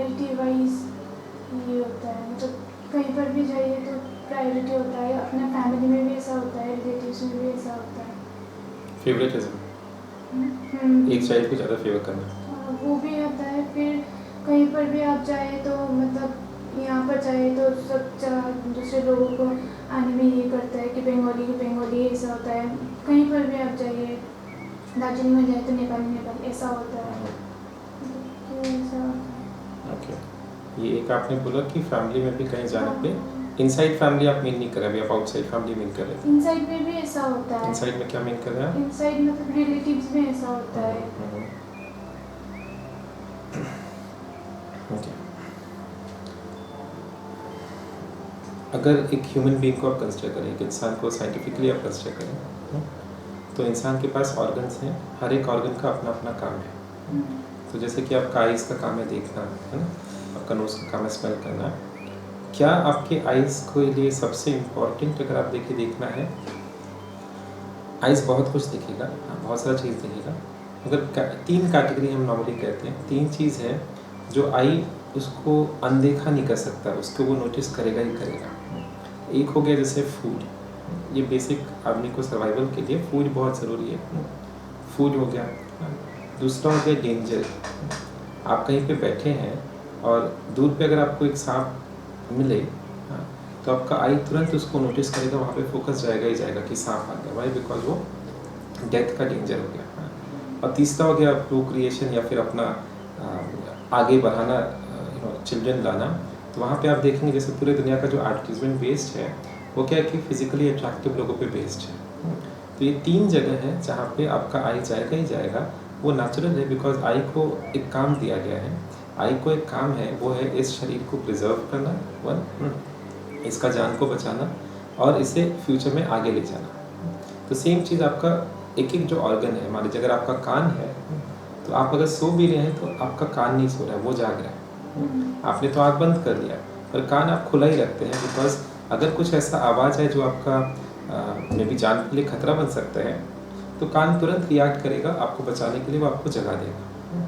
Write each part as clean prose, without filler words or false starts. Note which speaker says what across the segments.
Speaker 1: Priority wise ये होता है, मतलब कहीं पर भी जाइए तो प्रायोरिटी होता है, अपने फैमिली में भी ऐसा होता है, रिलेटिव्स में भी ऐसा होता है।
Speaker 2: फेवरेटिज्म, एक चाइल्ड को ज़्यादा फेवर करना,
Speaker 1: वो भी आता है। फिर कहीं पर भी आप जाए तो मतलब यहाँ पर जाए तो सब दूसरे लोगों को आने में ये करता है कि बंगाली ऐसा होता है। कहीं पर भी आप जाइए, दार्जिलिंग में जाए तो नेपाली ऐसा होता है, तो ऐसा होता है।
Speaker 2: ओके। ये एक आपने बोला कि फैमिली में भी कहीं जाने पे इनसाइड फैमिली आप मीन नहीं कर रहे, अभी आप आउटसाइड फैमिली मीन कर रहे थे।
Speaker 1: इनसाइड में भी ऐसा होता है।
Speaker 2: इनसाइड में क्या मीन कर रहे हैं आप?
Speaker 1: इनसाइड मतलब रिलेटिव्स में ऐसा होता है।
Speaker 2: ओके। अगर एक ह्यूमन बीइंग को आप कंसिडर करें, एक इंसान को साइंटिफिकली आप कंसिडर करें, तो इंसान के पास ऑर्गन्स हैं, हर एक ऑर्गन का अपना अपना काम है। तो जैसे कि आपका आइज़ का काम है देखना, है ना, आपका नोज़ का काम है स्मेल करना। क्या आपके आइज़ के लिए सबसे इम्पॉर्टेंट अगर आप देखना है, आइज़ बहुत कुछ दिखेगा, बहुत सारा चीज़ दिखेगा, मगर 3 कैटेगरी हम नॉर्मली कहते हैं, 3 चीज़ है जो आई उसको अनदेखा नहीं कर सकता, उसको वो नोटिस करेगा ही करेगा। एक हो गया जैसे फूड, ये बेसिक आदमी को सर्वाइवल के लिए फूड बहुत ज़रूरी है, फूड हो गया। दूसरा हो गया डेंजर, आप कहीं पे बैठे हैं और दूर पे अगर आपको एक सांप मिले, तो आपका आई तुरंत उसको नोटिस करेगा, वहाँ पे फोकस जाएगा ही जाएगा कि सांप आ गया। वाई? बिकॉज वो डेथ का डेंजर हो गया। और तीसरा हो गया प्रोक्रिएशन या फिर अपना आगे बढ़ाना, चिल्ड्रन लाना। तो वहाँ पे आप देखेंगे जैसे पूरे दुनिया का जो एडवर्टीजमेंट बेस्ड है वो क्या है कि फिजिकली अट्रैक्टिव लोगों पे बेस्ड है। तो ये 3 जगह है जहाँ पे आपका आई जाएगा ही जाएगा, वो नेचुरल है। बिकॉज आई को एक काम दिया गया है, आई को एक काम है, वो है इस शरीर को प्रिजर्व करना, इसका जान को बचाना और इसे फ्यूचर में आगे ले जाना। तो सेम चीज़ आपका एक एक जो ऑर्गन है, मान लीजिए अगर आपका कान है तो आप अगर सो भी रहे हैं तो आपका कान नहीं सो रहा है, वो जाग रहा है। आपने तो आँख बंद कर लिया पर कान आप खुला ही रखते हैं, बिकॉज अगर कुछ ऐसा आवाज़ है जो आपका में भी जान के लिए खतरा बन सकता है तो कान तुरंत रिएक्ट करेगा, आपको बचाने के लिए वो आपको जगा देगा।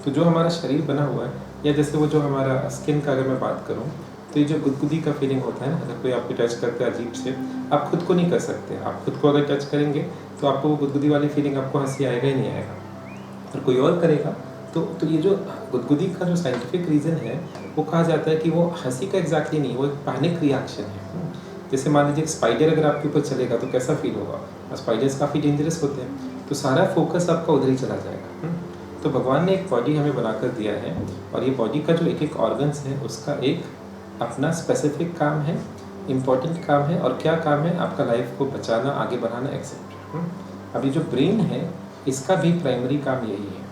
Speaker 2: तो जो हमारा शरीर बना हुआ है, या जैसे वो जो हमारा स्किन का अगर मैं बात करूँ, तो ये जो गुदगुदी का फीलिंग होता है ना, अगर कोई आपको टच करता है अजीब से, आप खुद को नहीं कर सकते। आप खुद को अगर टच करेंगे तो आपको वो गुदगुदी वाली फीलिंग, आपको हंसी आएगा ही नहीं आएगा, और कोई और करेगा तो ये जो गुदगुदी का जो साइंटिफिक रीज़न है वो कहा जाता है कि वो हंसी का एग्जैक्टली नहीं, वो एक पैनिक रिएक्शन है। जैसे मान लीजिए स्पाइडर अगर आपके ऊपर चलेगा तो कैसा फील होगा, स्पाइडर्स काफ़ी डेंजरस होते हैं, तो सारा फोकस आपका उधर ही चला जाएगा। तो भगवान ने एक बॉडी हमें बनाकर दिया है, और ये बॉडी का जो एक एक ऑर्गन्स है उसका एक अपना स्पेसिफिक काम है, इम्पॉर्टेंट काम है। और क्या काम है? आपका लाइफ को बचाना, आगे बढ़ाना, एक्सेप्ट। अभी जो ब्रेन है इसका भी प्राइमरी काम यही है।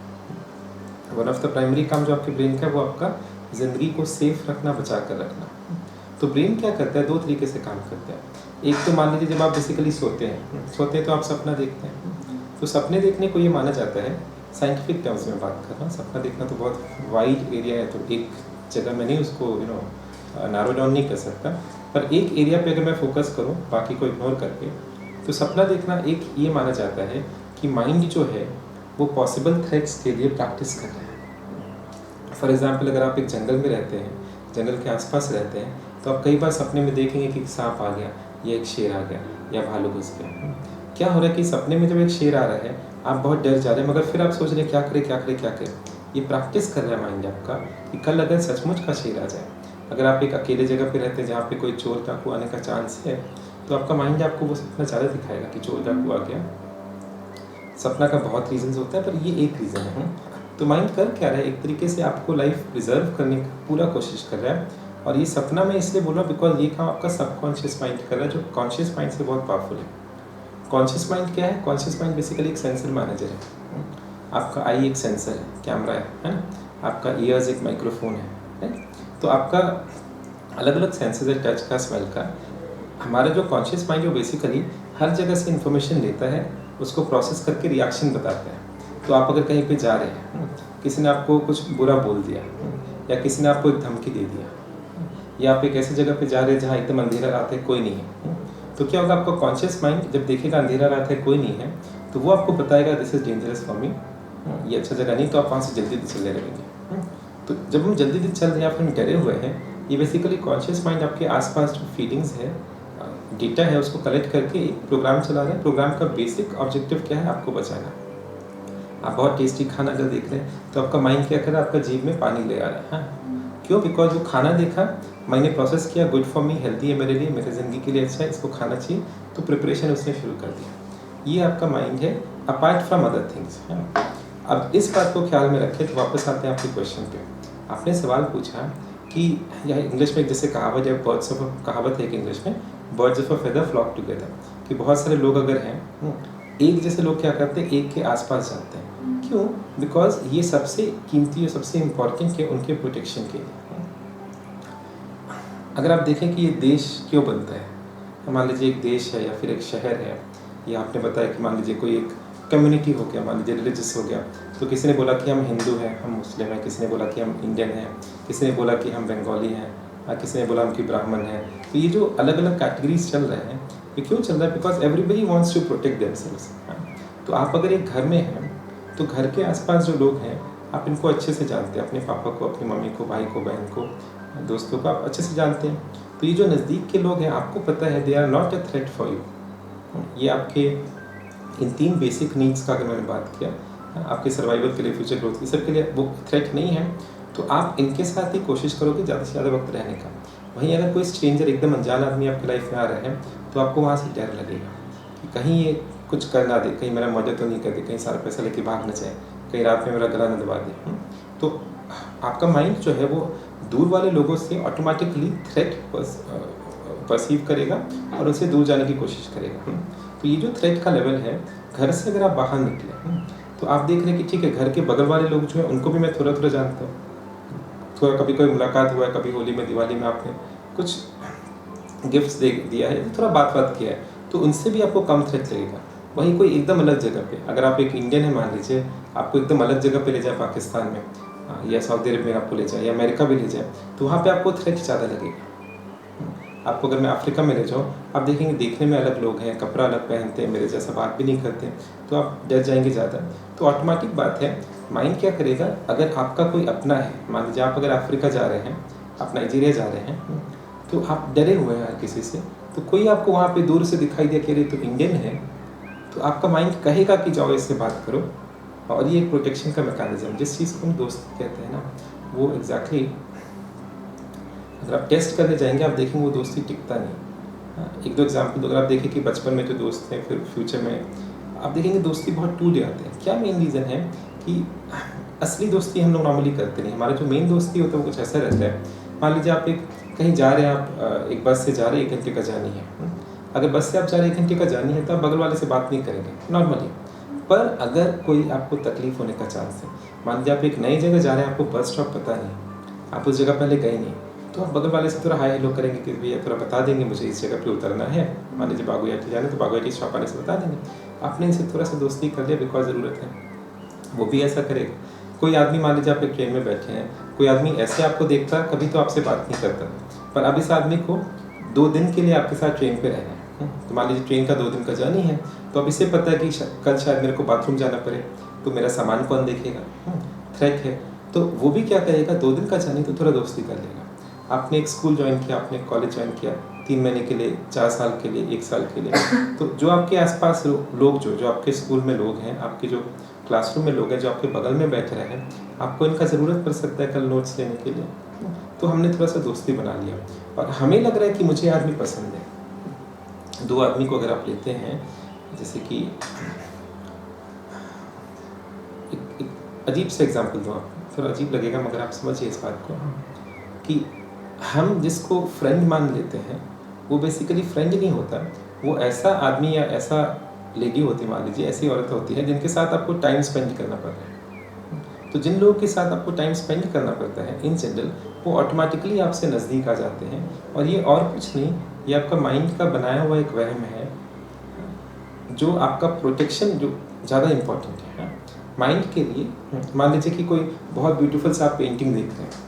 Speaker 2: वन ऑफ द प्राइमरी काम जो आपके ब्रेन का है वो आपका ज़िंदगी को सेफ रखना, बचा कर रखना। तो ब्रेन क्या करता है? 2 तरीके से काम करता है। एक तो मान लीजिए जब आप बेसिकली सोते हैं तो आप सपना देखते हैं। तो सपने देखने को ये माना जाता है, साइंटिफिक टर्म्स में बात कर रहा हूँ, सपना देखना तो बहुत वाइड एरिया है, तो एक जगह में नहीं उसको नैरो डाउन नहीं कर सकता, पर एक एरिया पे अगर मैं फोकस करूँ बाकी को इग्नोर करके, तो सपना देखना एक ये माना जाता है कि माइंड जो है वो पॉसिबल थ्रेट्स के लिए प्रैक्टिस कर रहा है। फॉर एग्जांपल अगर आप एक जंगल में रहते हैं, जंगल के आसपास रहते हैं, तो आप कई बार सपने में देखेंगे कि सांप आ गया या एक शेर आ गया या भालू घुस गया। क्या हो रहा है कि सपने में जब एक शेर आ रहा है आप बहुत डर जा रहे हैं, मगर फिर आप सोच रहे हैं क्या करें क्या करें क्या करें। ये प्रैक्टिस कर रहा है माइंड आपका कि कल अगर सचमुच का शेर आ जाए। अगर आप एक अकेले जगह पे रहते हैं जहाँ पे कोई चोर डाकू आने का चांस है, तो आपका माइंड आपको वो सपना ज़्यादा दिखाएगा कि चोर डाकू आ गया। सपना का बहुत रीजंस होता है, पर ये एक रीज़न है। तो माइंड कर क्या रहा है? एक तरीके से आपको लाइफ प्रिजर्व करने की पूरा कोशिश कर रहा है। और ये सपना मैं इसलिए बोल रहा हूँ बिकॉज ये काम आपका सबकॉन्शियस माइंड कर रहा है, जो कॉन्शियस माइंड से बहुत पावरफुल है। कॉन्शियस माइंड क्या है? कॉन्शियस माइंड बेसिकली एक सेंसर मैनेजर है। आपका आई एक सेंसर है, कैमरा है ना, आपका ईयर्स एक माइक्रोफोन है। तो आपका अलग अलग सेंसेस है, टच का, स्मेल का। हमारा जो कॉन्शियस माइंड वो बेसिकली हर जगह से इन्फॉर्मेशन लेता है, उसको प्रोसेस करके रिएक्शन बताता है। तो आप अगर कहीं पे जा रहे हैं, किसी ने आपको कुछ बुरा बोल दिया, या किसी ने आपको एक धमकी दे दिया, या आप एक ऐसी जगह पे जा रहे हैं जहाँ एकदम अंधेरा रात है, कोई नहीं है, तो क्या होगा? आपका कॉन्शियस माइंड जब देखेगा अंधेरा रात है, कोई नहीं है, तो वो आपको बताएगा this is dangerous for me, ये अच्छा जगह नहीं, तो आप वहाँ से जल्दी चले लगेंगे। तो जब हम जल्दी जल्दी चल रहे हैं या फिर हम डरे हुए हैं, ये बेसिकली कॉन्शियस माइंड आपके आसपास जो फीलिंग्स है, डेटा है, उसको कलेक्ट करके एक प्रोग्राम चला रहे हैं। प्रोग्राम का बेसिक ऑब्जेक्टिव क्या है? आपको बचाना। आप बहुत टेस्टी खाना अगर देख रहे हैं तो आपका माइंड क्या कर रहा है? आपका जीभ में पानी ले आ रहा है। हाँ, क्यों? बिकॉज वो खाना देखा, मैंने प्रोसेस किया, गुड फॉर मी, हेल्दी है मेरे लिए, मेरे ज़िंदगी के लिए अच्छा है, इसको खाना चाहिए, तो प्रिपरेशन उसने शुरू कर दिया। ये आपका माइंड है, अपार्ट फ्रॉम अदर थिंग्स। हाँ, अब इस बात को ख्याल में रखें। तो वापस आते हैं आपके क्वेश्चन पे। आपने सवाल पूछा कि यह इंग्लिश में जैसे कहावत है, बर्ड्स ऑफ कहावत है एक इंग्लिश में, birds of a feather flock together, कि बहुत सारे लोग अगर हैं, एक जैसे लोग क्या करते हैं? एक के आसपास जाते हैं। क्यों? बिकॉज ये सबसे कीमती और सबसे इम्पॉर्टेंट है उनके प्रोटेक्शन के लिए। अगर आप देखें कि ये देश क्यों बनता है, मान लीजिए एक देश है या फिर एक शहर है, या आपने बताया कि मान लीजिए कोई एक कम्युनिटी हो गया, मान लीजिए रिलीजियस हो गया, तो किसी ने बोला कि हम हिंदू हैं, हम मुस्लिम हैं, किसी ने बोला कि हम इंडियन हैं, किसी ने बोला कि हम बंगाली हैं, किसी ने बोला हम कि ब्राह्मण हैं। तो ये जो अलग अलग कैटेगरीज चल रहे हैं, ये क्यों चल रहा है? Because everybody wants to protect themselves. तो आप अगर एक घर में हैं तो घर के आसपास जो लोग हैं आप इनको अच्छे से जानते हैं, अपने पापा को, अपनी मम्मी को, भाई को, बहन को, दोस्तों को आप अच्छे से जानते हैं। तो ये जो नज़दीक के लोग हैं आपको पता है they are not a threat for you. ये आपके इन 3 बेसिक नीड्स का अगर मैंने बात किया, आपके सर्वाइवल के लिए, फ्यूचर ग्रोथ के सबके लिए वो थ्रेट नहीं है। तो आप इनके साथ ही कोशिश करोगे ज़्यादा से ज़्यादा वक्त रहने का। वहीं अगर कोई स्ट्रेंजर, एकदम अनजान आदमी आपकी लाइफ में आ रहे हैं तो आपको वहाँ से डर लगेगा कि कहीं ये कुछ कर ना दे, कहीं मेरा मर्डर तो नहीं कर दे, कहीं सारा पैसा लेके भाग न जाए, कहीं रात में मेरा गला न दबा दे। तो आपका माइंड जो है वो दूर वाले लोगों से ऑटोमेटिकली थ्रेट परसीव करेगा और उनसे दूर जाने की कोशिश करेगा। तो ये जो थ्रेट का लेवल है, घर से अगर आप बाहर निकले तो आप देख रहे हैं कि ठीक है, घर के बगल वाले लोग जो है उनको भी मैं थोड़ा थोड़ा जानता हूँ, थोड़ा कभी कोई मुलाकात हुआ है, कभी होली में, दिवाली में आपने कुछ गिफ्ट्स दे दिया है, थोड़ा बात किया है, तो उनसे भी आपको कम थ्रेट लगेगा। वहीं कोई एकदम अलग जगह पे, अगर आप एक इंडियन है मान लीजिए, आपको एकदम अलग जगह पे ले जाए, पाकिस्तान में या सऊदी अरब में आपको ले जाए या अमेरिका भी ले जाए, तो वहाँ पे आपको थ्रेट ज़्यादा लगेगा। आपको अगर मैं अफ्रीका में ले जाऊँ, आप देखेंगे देखने में अलग लोग हैं, कपड़ा अलग पहनते हैं, मेरे जैसा बात भी नहीं करते, तो आप डर जाएंगे ज़्यादा। तो ऑटोमेटिक बात है, माइंड क्या करेगा? अगर आपका कोई अपना है, मान लीजिए आप अगर अफ्रीका जा रहे हैं, आप नाइजीरिया जा रहे हैं, तो आप डरे हुए हैं हर किसी से, तो कोई आपको वहाँ पे दूर से दिखाई दिया कि अरे तो इंडियन है, तो आपका माइंड कहेगा कि जाओ इससे बात करो। और ये एक प्रोटेक्शन का मैकेनिज्म, जिस चीज़ को हम दोस्त कहते हैं ना, वो एग्जैक्टली अगर आप टेस्ट करने जाएंगे आप देखेंगे वो दोस्ती टिकता नहीं। एक दो एग्जाम्पल, अगर आप देखें कि बचपन में जो दोस्त हैं, फिर फ्यूचर में आप देखेंगे दोस्ती बहुत टूट जाते हैं। क्या मेन रीज़न है? कि असली दोस्ती हम लोग नॉर्मली करते नहीं। हमारा जो मेन दोस्ती होता है वो कुछ ऐसा रहता है, मान लीजिए आप कहीं जा रहे हैं, आप एक बस से जा रहे हैं, 1 घंटे का जर्नी है। अगर बस से आप जा रहे हैं 1 घंटे का जर्नी है तो आप बगल वाले से बात नहीं करेंगे नॉर्मली। पर अगर कोई आपको तकलीफ होने का चांस है, मान लीजिए आप एक नई जगह जा रहे हैं, आपको बस स्टॉप पता नहीं, आप उस जगह पहले गए नहीं, तो आप बगल वाले से थोड़ा हाई हेलो करेंगे कि भैया थोड़ा बता देंगे मुझे इस जगह पे उतरना है, मान लीजिए बागुयाटी जाना है तो बागुयाटी स्टॉप वाले से बता देंगे। आपने इनसे थोड़ा सा दोस्ती कर लिया बिकॉज ज़रूरत है, वो भी ऐसा करेगा। कोई आदमी, मान लीजिए आप एक ट्रेन में बैठे हैं, कोई आदमी ऐसे आपको देखता है, कभी तो आपसे बात नहीं करता, पर अब इस आदमी को 2 दिन के लिए आपके साथ ट्रेन पे रहना है। तो मान लीजिए ट्रेन का 2 दिन का जर्नी है, तो अब इसे पता है कि कल शायद मेरे को बाथरूम जाना पड़े, तो मेरा सामान कौन देखेगा? थ्रेट है। तो वो भी क्या करेगा, 2 दिन का जर्नी तो थोड़ा दोस्ती कर लेगा। आपने एक स्कूल ज्वाइन किया, आपने कॉलेज ज्वाइन किया 3 महीने के लिए, 4 साल के लिए, 1 साल के लिए, तो जो आपके आसपास लोग जो आपके स्कूल में लोग हैं, आपके जो क्लासरूम में लोग हैं, जो आपके बगल में बैठ रहे हैं, आपको इनका ज़रूरत पड़ सकता है कल नोट्स लेने के लिए, तो हमने थोड़ा सा दोस्ती बना लिया और हमें लग रहा है कि मुझे आदमी पसंद है। 2 आदमी को अगर आप लेते हैं, जैसे कि एक अजीब सा एग्जाम्पल दूँ आपको, थोड़ा अजीब लगेगा मगर आप समझिए इस बात को, कि हम जिसको फ्रेंड मान लेते हैं वो बेसिकली फ्रेंड नहीं होता, वो ऐसा आदमी या ऐसा लेडी होती, मान लीजिए ऐसी औरत होती है जिनके साथ आपको टाइम स्पेंड करना पड़ता है। तो जिन लोगों के साथ आपको टाइम स्पेंड करना पड़ता है इन जनरल, वो ऑटोमेटिकली आपसे नज़दीक आ जाते हैं, और ये और कुछ नहीं, ये आपका माइंड का बनाया हुआ एक वहम है, जो आपका प्रोटेक्शन जो ज़्यादा इम्पोर्टेंट है माइंड के लिए। मान लीजिए कि कोई बहुत ब्यूटीफुल सा आप पेंटिंग देख रहे हैं,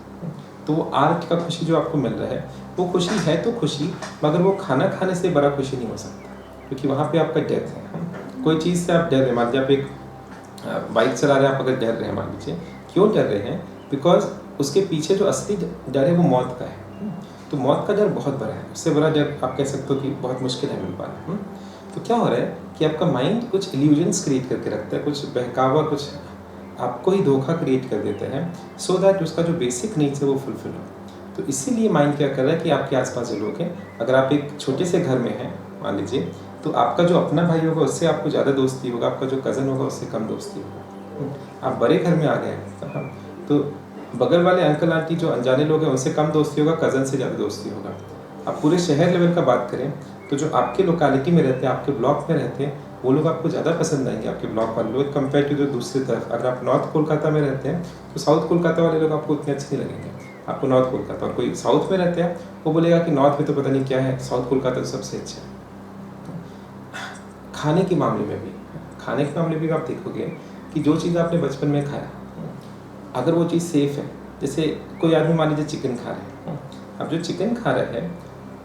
Speaker 2: तो वो आर्ट का खुशी जो आपको मिल रहा है, वो खुशी है तो खुशी, मगर वो खाना खाने से बड़ा खुशी नहीं हो सकता, क्योंकि वहाँ पे आपका डेथ है। कोई चीज़ से आप डर रहे हैं, मान लीजिए आप एक बाइक चला रहे हैं, आप अगर डर रहे हैं, मान लीजिए क्यों डर रहे हैं, बिकॉज उसके पीछे जो असली डर है वो मौत का है। तो मौत का डर बहुत बड़ा है, उससे बड़ा डर आप कह सकते हो कि बहुत मुश्किल है मिल पाना। तो क्या हो रहा है कि आपका माइंड कुछ इल्यूजन्स क्रिएट करके रखता है, कुछ बहकावा, कुछ आपको ही धोखा क्रिएट कर देता है, सो दैट उसका जो बेसिक नीड्स है वो फुलफिल हो। तो इसीलिए माइंड क्या कर रहा है कि आपके आसपास जो लोग हैं, अगर आप एक छोटे से घर में हैं मान लीजिए, तो आपका जो अपना भाई होगा उससे आपको ज़्यादा दोस्ती होगा, आपका जो कज़न होगा उससे कम दोस्ती होगा। आप बड़े घर में आ गए हैं तो बगल वाले अंकल आंटी जो अनजाने लोग हैं उनसे कम दोस्ती होगा, कज़न से ज़्यादा दोस्ती होगा। आप पूरे शहर लेवल का बात करें तो जो आपके लोकेलिटी में रहते हैं, आपके ब्लॉक में रहते हैं, वो लोग आपको ज़्यादा पसंद आएंगे, आपके ब्लॉक वाले लोग, कंपेयर टू जो दूसरी तरफ। अगर आप नॉर्थ कोलकाता में रहते हैं तो साउथ कोलकाता वाले लोग आपको उतने अच्छे नहीं लगेंगे, आपको नॉर्थ कोलकाता। और कोई साउथ में रहते हैं वो बोलेगा कि नॉर्थ में तो पता नहीं क्या है, साउथ कोलकाता तो सबसे अच्छा है। खाने के मामले में भी, खाने के मामले में भी आप देखोगे कि जो चीज़ आपने बचपन में खाया, अगर वो चीज़ सेफ़ है, जैसे कोई आदमी मान लीजिए चिकन खा रहा है, अब जो चिकन खा रहा है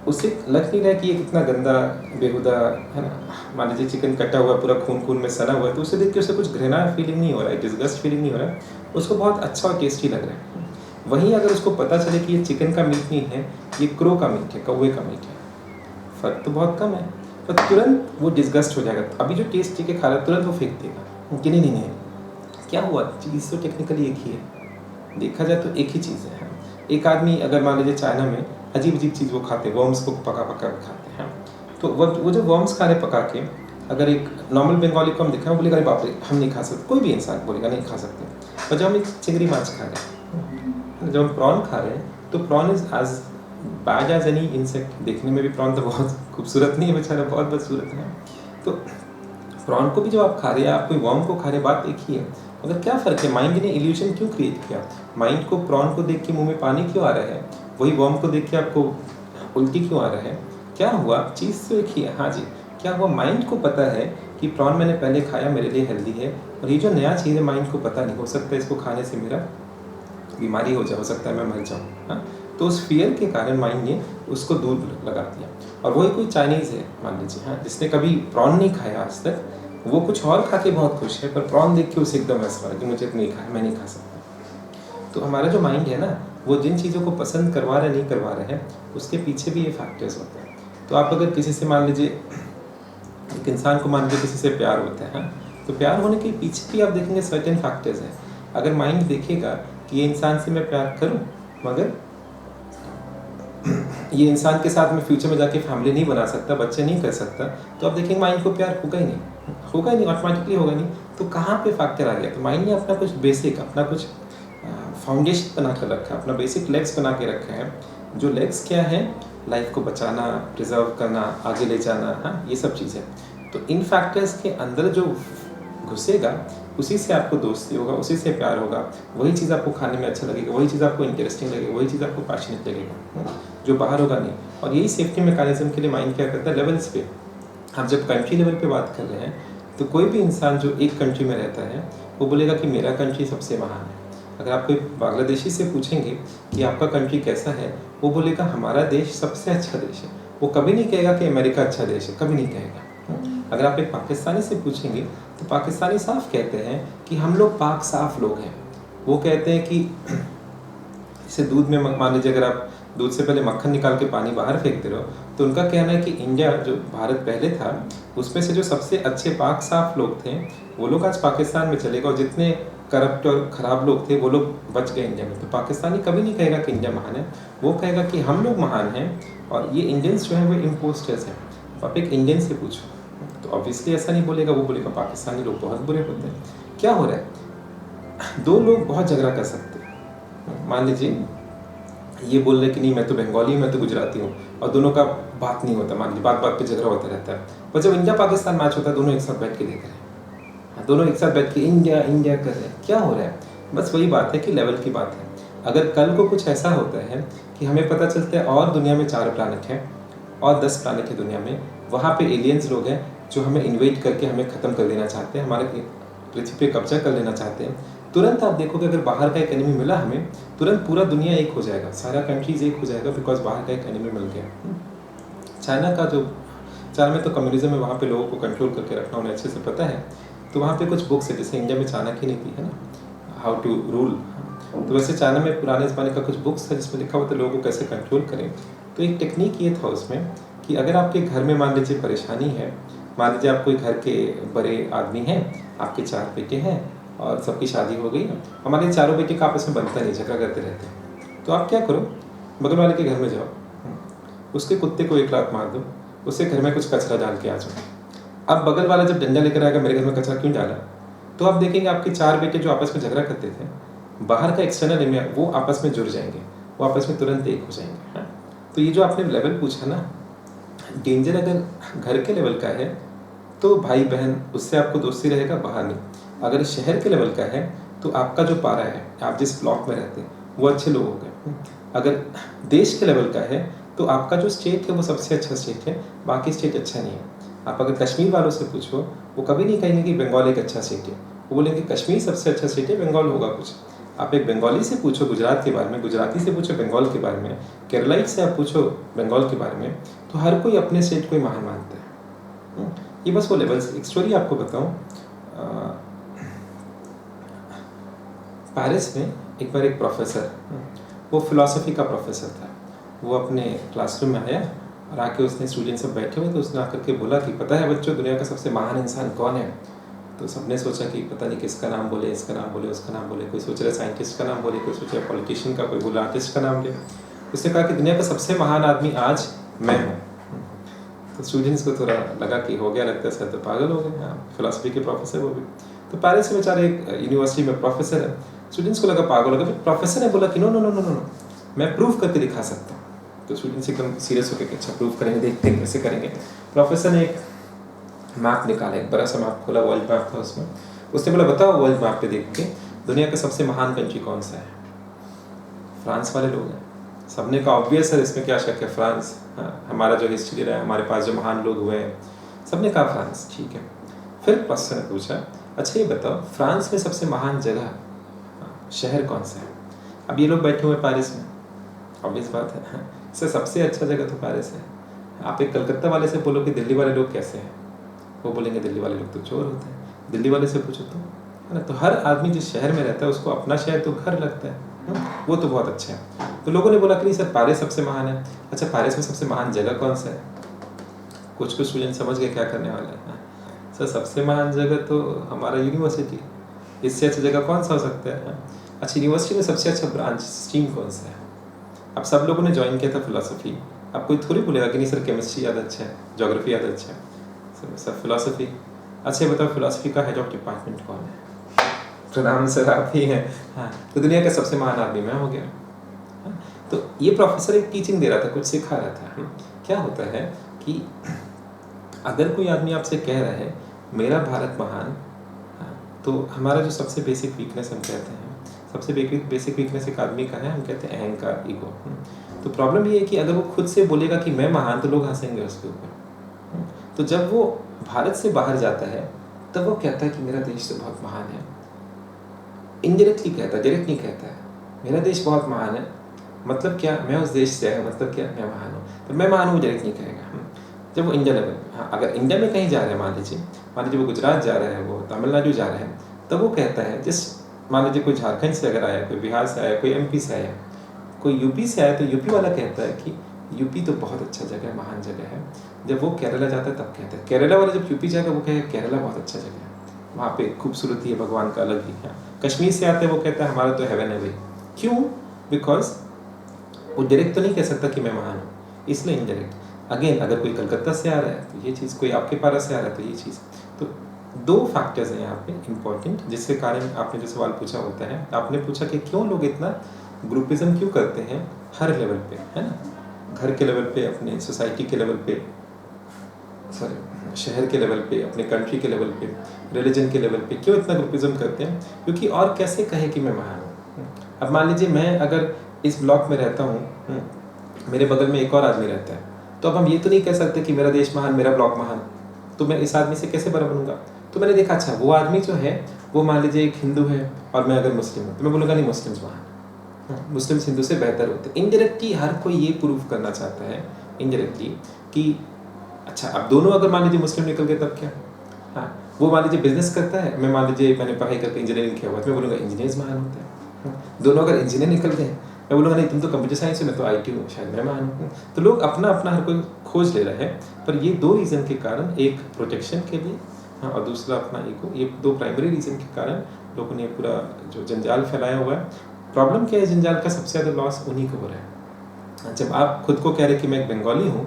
Speaker 2: उससे लग नहीं रहा है कि ये कितना गंदा बेहुदा है ना। मान लीजिए चिकन कटा हुआ पूरा खून खून में सना हुआ है, तो उसे देख के उसे कुछ घृणा फीलिंग नहीं हो रहा है, डिस्गस्ट फीलिंग नहीं हो रहा है, उसको बहुत अच्छा और टेस्टी लग रहा है। वहीं अगर उसको पता चले कि ये चिकन का मीट नहीं है, ये क्रो का मीट है, कौवे का मीट है, फ़र्क तो बहुत कम है, पर तुरंत वो डिस्गस्ट हो जाएगा। अभी जो टेस्ट के खा रहा है तुरंत वो फेंक देगा कि नहीं, क्या हुआ, चीज़ तो टेक्निकली एक ही है, देखा जाए तो एक ही चीज़ है। एक आदमी अगर मान लीजिए चाइना में अजीब अजीब चीज़ वो खाते हैं, वर्म्स को पका पका खाते हैं, तो वो जो वर्म्स खा रहे पका के, अगर एक नॉर्मल बंगाली को हम देखा है, बोलेगा अरे बाप रे हम नहीं खा सकते, कोई भी इंसान बोलेगा नहीं खा सकते। पर जब हम एक चिंगड़ी माछ खा रहे हैं, जब हम प्रॉन खा रहे हैं, तो prawn is as bad as any insect. देखने में भी प्रॉन तो बहुत खूबसूरत नहीं है बेचारा, बहुत बदसूरत है। तो प्रॉन को भी जब आप खा रहे हैं, आप कोई वर्म को खा रहे हैं, बात एक ही है। मगर क्या फ़र्क है, माइंड ने इल्यूजन क्यों क्रिएट किया? माइंड को प्रॉन को देख के मुंह में पानी क्यों आ रहा है, वही वर्म को देख के आपको उल्टी क्यों आ रहा है? क्या हुआ, चीज़ तो एक ही है। हाँ जी, क्या हुआ, माइंड को पता है कि प्रॉन मैंने पहले खाया, मेरे लिए हेल्दी है, और ये जो नया चीज़ है माइंड को पता नहीं, हो सकता है इसको खाने से मेरा बीमारी हो सकता है मैं मर जाऊँ। हाँ, तो उस फियर के कारण माइंड ने उसको दूर लगा दिया। और वही कोई चाइनीज़ है मान लीजिए, हाँ, जिसने कभी प्रॉन नहीं खाया आज तक, वो कुछ और खा के बहुत खुश है, पर प्रॉन देख के उसे एकदम ऐसा लगा कि मुझे तो नहीं खाया, मैं नहीं खा सकता। तो हमारा जो माइंड है ना, वो जिन चीज़ों को पसंद करवा रहा है नहीं करवा रहा है, उसके पीछे भी ये फैक्टर्स होते हैं। तो आप अगर किसी से मान लीजिए, एक इंसान को मान लीजिए किसी से प्यार होता है, हाँ, तो प्यार होने के पीछे भी आप देखेंगे सर्टेन फैक्टर्स हैं। अगर माइंड देखेगा कि ये इंसान से मैं प्यार करूं, मगर ये इंसान के साथ मैं फ्यूचर में जाके फैमिली नहीं बना सकता, बच्चे नहीं कर सकता, तो आप देखेंगे माइंड को प्यार होगा ही नहीं, ऑटोमेटिकली होगा नहीं। तो कहाँ पे फैक्टर आ गया? तो माइंड ने अपना कुछ बेसिक, अपना कुछ फाउंडेशन बना कर रखा है, अपना बेसिक लेग्स बना के रखा है। जो लेग्स क्या है, लाइफ को बचाना, प्रिजर्व करना, आगे ले जाना, हाँ, ये सब चीज़ें। तो इन फैक्टर्स के अंदर जो घुसेगा, उसी से आपको दोस्ती होगा, उसी से प्यार होगा, वही चीज़ आपको खाने में अच्छा लगेगा, वही चीज़ आपको इंटरेस्टिंग लगेगा, वही चीज़ आपको पैशनेट लगेगा, जो बाहर होगा नहीं। और यही सेफ्टी मैकेनिज्म के लिए माइंड क्या करता है, लेवल्स पे। आप जब कंट्री लेवल पे बात कर रहे हैं, तो कोई भी इंसान जो एक कंट्री में रहता है, वो बोलेगा कि मेरा कंट्री सबसे महान है। अगर आप कोई बांग्लादेशी से पूछेंगे कि आपका कंट्री कैसा है, वो बोलेगा हमारा देश सबसे अच्छा देश है। वो कभी नहीं कहेगा कि अमेरिका अच्छा देश है, कभी नहीं कहेगा। अगर आप एक पाकिस्तानी से पूछेंगे, तो पाकिस्तानी साफ कहते हैं कि हम लोग पाक साफ लोग हैं। वो कहते हैं कि जैसे दूध में मान लीजिए, अगर आप दूध से पहले मक्खन निकाल के पानी बाहर फेंकते रहो, तो उनका कहना है कि इंडिया, जो भारत पहले था, उसमें से जो सबसे अच्छे पाक साफ लोग थे, वो लोग आज पाकिस्तान में चले गए, और जितने करप्ट और ख़राब लोग थे वो लोग बच गए इंडिया में। तो पाकिस्तानी कभी नहीं कहेगा कि इंडिया महान है, वो कहेगा कि हम लोग महान हैं, और ये इंडियंस जो हैं वो इम्पोस्टर्स हैं। आप एक इंडियन से पूछो तो ऑब्वियसली ऐसा नहीं बोलेगा, वो बोलेगा पाकिस्तानी लोग बहुत बुरे होते हैं। क्या हो रहा है, दो लोग बहुत झगड़ा कर सकते हैं। मान लीजिए ये बोल रहे कि नहीं मैं तो बंगाली, मैं तो गुजराती हूँ, और दोनों का बात नहीं होता, मान लीजिए बात बात पे झगड़ा होता रहता है। पर जब इंडिया पाकिस्तान मैच होता है, दोनों एक साथ बैठ के देख रहे हैं, दोनों एक साथ बैठ के इंडिया इंडिया कर रहे हैं। क्या हो रहा है? बस वही बात है कि लेवल की बात है। अगर कल को कुछ ऐसा होता है कि हमें पता चलता है और दुनिया में 4 प्लैनेट हैं और 10 प्लैनेट है दुनिया में, वहाँ पे एलियंस लोग हैं जो हमें इन्वेट करके हमें ख़त्म कर देना चाहते हैं, हमारे पृथ्वी पे कब्जा कर लेना चाहते हैं, तुरंत आप देखोगे अगर बाहर का एक एनिमी मिला हमें, तुरंत पूरा दुनिया एक हो जाएगा, सारा कंट्रीज एक हो जाएगा, बिकॉज बाहर का एक एनिमी मिल गया। चाइना में तो कम्युनिज्म में, वहाँ पे लोगों को कंट्रोल करके रखना उन्हें अच्छे से पता है। तो वहाँ पे कुछ बुक्स है, जैसे इंडिया में चाणक्य ने की है ना, हाउ टू रूल, तो वैसे चाइना में पुराने ज़माने का कुछ बुक्स था जिसमें लिखा हुआ था लोगों को कैसे कंट्रोल करें। तो एक टेक्निक ये था उसमें कि अगर आपके घर में मान लीजिए परेशानी है, मान लीजिए आप कोई घर के बड़े आदमी हैं, आपके 4 बेटे हैं और सबकी शादी हो गई, हमारे चारों बेटे का आपस में बनता नहीं, झगड़ा करते रहते हैं। तो आप क्या करो, बगल वाले के घर में जाओ, उसके कुत्ते को 1 लात मार दो, उससे घर में कुछ कचरा डाल के आ जाओ। अब बगल वाला जब डंडा लेकर आएगा मेरे घर में कचरा क्यों डाला, तो आप देखेंगे आपके 4 बेटे जो आपस में झगड़ा करते थे, बाहर का एक्सटर्नल एरिया वो आपस में जुड़ जाएंगे, वो आपस में तुरंत एक हो जाएंगे। हाँ? तो ये जो आपने लेवल पूछा ना, डेंजर अगर घर के लेवल का है तो भाई बहन उससे आपको दोस्ती रहेगा, बाहर नहीं। अगर शहर के लेवल का है तो आपका जो पारा है, आप जिस ब्लॉक में रहते हैं वो अच्छे लोग हो गए। अगर देश के लेवल का है तो आपका जो स्टेट है वो सबसे अच्छा स्टेट है, बाकी स्टेट अच्छा नहीं है। आप अगर कश्मीर वालों से पूछो वो कभी नहीं कहेंगे कि बंगाल एक अच्छा स्टेट है, वो बोलेंगे कश्मीर सबसे अच्छा स्टेट है, बंगाल होगा कुछ। आप एक बंगाली से पूछो गुजरात के बारे में, गुजराती से पूछो बंगाल के बारे में, केरलाई से आप पूछो बंगाल के बारे में, तो हर कोई अपने स्टेट को ही महान मानता है। ये बस वो लेवल्स। एक स्टोरी आपको बताऊं, पेरिस में एक बार एक प्रोफेसर, वो फिलॉसफी का प्रोफेसर था, वो अपने क्लासरूम में आया और आके उसने स्टूडेंट सब बैठे हुए तो उसने आकर के बोला कि पता है बच्चों दुनिया का सबसे महान इंसान कौन है। तो सबने सोचा कि पता नहीं किसका नाम बोले, इसका नाम बोले, उसका नाम बोले, कोई सोच रहा साइंटिस्ट का नाम बोले, कोई सोच रहा पॉलिटिशियन का, कोई बोला आर्टिस्ट का नाम ले। उसने कहा कि दुनिया का सबसे महान आदमी आज मैं हूँ। तो स्टूडेंट्स को थोड़ा लगा कि हो गया, लगता है सर तो पागल हो गए, फिलॉसफी के प्रोफेसर वो भी। तो पेरिस में बेचारे एक यूनिवर्सिटी में प्रोफेसर है, स्टूडेंट्स को लगा पागल हो गया। प्रोफेसर ने बोला कि no no no no no, मैं प्रूफ करके दिखा सकता हूँ। तो स्टूडेंट्स एकदम सीरियस होकर कि अच्छा प्रूफ करेंगे, देखते हैं कैसे करेंगे। प्रोफेसर ने एक मैप निकाला, एक बड़ा सा मैप खोला, वर्ल्ड मैप था उसमें। उसने बोला बताओ वर्ल्ड मैप पे देख के दुनिया का सबसे महान कंट्री कौन सा है। फ्रांस वाले लोग हैं, सबने कहा ऑब्वियस है, इसमें क्या शक है, फ्रांस। हाँ, हमारा जो हिस्ट्री रहा है, हमारे पास जो महान लोग हुए हैं, सबने कहा फ्रांस, ठीक है। फिर प्रोफेसर ने पूछा अच्छा ये बताओ फ्रांस में सबसे महान जगह, शहर कौन सा है। अब ये लोग बैठे हुए पेरिस में, ऑब्वियस बात है इससे सबसे अच्छा जगह तो पेरिस है। आप एक कलकत्ता वाले से बोलो कि दिल्ली वाले लोग कैसे हैं, वो बोलेंगे दिल्ली वाले लोग तो चोर होते हैं। दिल्ली वाले से पूछो तो, है ना, तो हर आदमी जिस शहर में रहता है उसको अपना शहर तो घर लगता है, वो तो बहुत अच्छा है। तो लोगों ने बोला कि नहीं सर पेरिस सबसे महान है। अच्छा पेरिस में सबसे महान जगह कौन सा है। कुछ स्टूडेंट समझ गए क्या करने वाले हैं। सर सबसे महान जगह तो हमारा यूनिवर्सिटी, इससे अच्छी जगह कौन सा हो सकता है। अच्छा यूनिवर्सिटी में सबसे अच्छा ब्रांच स्ट्रीम कौन सा है। अब सब लोगों ने ज्वाइन किया था फिलोसफी, अब कोई थोड़ी बोलेगा कि नहीं सर केमिस्ट्री ज़्यादा अच्छा है, ज्योग्राफी ज़्यादा अच्छा है, सर फिलोसफी। अच्छा बताओ फिलोसफी का हेड ऑफ डिपार्टमेंट कौन है। प्रणाम सर आप ही हैं। हाँ तो दुनिया का सबसे महान आदमी मैं हो गया। हाँ? तो ये प्रोफेसर एक टीचिंग दे रहा था, कुछ सिखा रहा था। क्या होता है कि अगर कोई आदमी आपसे कह रहा है मेरा भारत महान, तो हमारा जो सबसे बेसिक वीकनेस हम कहते हैं, सबसे बेसिक वीकनेस एक आदमी का है, हम कहते हैं अहंकार, ईगो। तो प्रॉब्लम ये है कि अगर वो खुद से बोलेगा कि मैं महान तो लोग हंसेंगे उसके ऊपर। तो जब वो भारत से बाहर जाता है तब वो कहता है कि मेरा देश तो बहुत महान है। इनडायरेक्टली कहता है, डायरेक्ट नहीं कहता है मेरा देश बहुत महान है। मतलब क्या, मैं उस देश से आया, मतलब क्या मैं महान हूँ। तो मैं महान हूँ डायरेक्ट नहीं कहेगा। जब वो इंडिया लेवल, हाँ अगर इंडिया में कहीं जा रहा है, मान लीजिए वो गुजरात जा रहा है, वो तमिलनाडु जा रहा है, तब वो कहता है जिस मान लीजिए कोई झारखंड से अगर आया, कोई बिहार से आया, कोई एमपी से आया, कोई यूपी से आया, तो यूपी वाला कहता है कि यूपी तो बहुत अच्छा जगह है, महान जगह है। जब वो केरला जाता है तब कहता है, केरला वाला जब यूपी जाएगा वो कहेगा केरला बहुत अच्छा जगह है, वहाँ पे खूबसूरती है, भगवान का अलग ही है। कश्मीर से आते हैं वो कहता है हमारा तो हेवन है भाई। क्यों? बिकॉज वो डायरेक्ट तो नहीं कह सकता कि मैं महान हूँ, इसलिए इनडायरेक्ट। अगेन अगर कोई कलकत्ता से आ रहा है तो ये चीज़, कोई आपके पास से आ रहा है तो ये चीज़। तो 2 फैक्टर्स हैं यहाँ पे इम्पोर्टेंट, जिसके कारण आपने जो सवाल पूछा होता है, आपने पूछा कि क्यों लोग इतना ग्रुपिज्म क्यों करते हैं हर लेवल पे, है ना, घर के लेवल पे, अपने सोसाइटी के लेवल पे, सॉरी शहर के लेवल पे, अपने कंट्री के लेवल पे, रिलीजन के लेवल पे, क्यों इतना ग्रुपिज्म करते हैं। क्योंकि और कैसे कहे कि मैं महान हूँ। अब मान लीजिए मैं अगर इस ब्लॉक में रहता हूँ, मेरे बगल में एक और आदमी रहता है, तो अब हम ये तो नहीं कह सकते कि मेरा देश महान, मेरा ब्लॉक महान, तो मैं इस आदमी से कैसे बड़ा बनूंगा। तो मैंने देखा अच्छा वो आदमी जो है वो मान लीजिए एक हिंदू है और मैं अगर मुस्लिम हूँ, तो मैं बोलूँगा नहीं मुस्लिम्स महान, मुस्लिम्स हिंदू से बेहतर होते हैं। इनडायरेक्टली हर कोई ये प्रूव करना चाहता है इनडायरेक्टली कि अच्छा अब दोनों अगर मान लीजिए मुस्लिम निकल गए तब क्या। हाँ वो मान लीजिए बिजनेस करता है, मैं मान लीजिए मैंने पढ़ाई करके इंजीनियरिंग किया हुआ, तो मैं बोलूँगा इंजीनियर्स महान होते हैं। दोनों अगर इंजीनियर निकलते हैं, मैं बोलूँगा नहीं तुम तो कंप्यूटर साइंस है, मैं तो IT हूँ, शायद मैं मानूँ। तो लोग अपना अपना हर कोई खोज ले रहा है, पर ये 2 रीज़न के कारण, एक प्रोटेक्शन के लिए, हाँ, और दूसरा अपना ईगो, ये 2 प्राइमरी रीज़न के कारण लोगों ने पूरा जो जंजाल फैलाया हुआ है। प्रॉब्लम क्या है जंजाल का, सबसे ज़्यादा लॉस उन्हीं को हो रहा है। जब आप खुद को कह रहे कि मैं एक बंगाली हूँ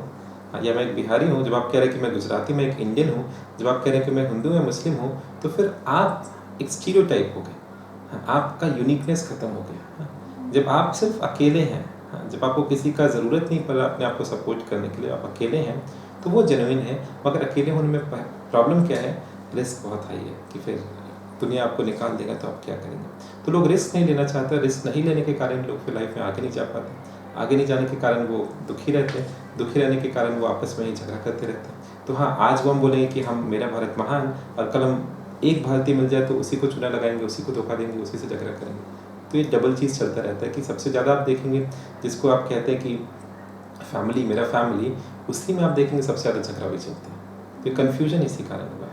Speaker 2: या मैं एक बिहारी हूँ, जब आप कह रहे कि मैं गुजराती, मैं एक इंडियन हूँ, जब आप कह रहे हैं कि मैं हिंदू या मुस्लिम हूँ, तो फिर आप एक स्टीरियोटाइप हो गए, आपका यूनिकनेस खत्म हो गया। जब आप सिर्फ अकेले हैं, जब आपको किसी का ज़रूरत नहीं पड़ा अपने आप को सपोर्ट करने के लिए, आप अकेले हैं, तो वो जेन्युइन है। मगर अकेले होने में प्रॉब्लम क्या है, रिस्क बहुत हाई है कि फिर दुनिया आपको निकाल देगा तो आप क्या करेंगे। तो लोग रिस्क नहीं लेना चाहते, रिस्क नहीं लेने के कारण लोग फिर लाइफ में आगे नहीं जा पाते। आगे नहीं जाने के कारण वो दुखी रहते हैं, दुखी रहने के कारण वो आपस में ही झगड़ा करते रहते हैं। तो हाँ, आज वो हम बोलेंगे कि हम मेरा भारत महान, और कल हम एक भारतीय मिल जाए तो उसी को चुना लगाएंगे, उसी को धोखा देंगे, उसी से झगड़ा करेंगे। तो ये डबल चीज़ चलता रहता है कि सबसे ज़्यादा आप देखेंगे जिसको आप कहते हैं कि फैमिली, मेरा फैमिली, उसी में आप देखेंगे सबसे ज़्यादा झगड़ा भी चलता है। तो कन्फ्यूजन इसी कारण हुआ।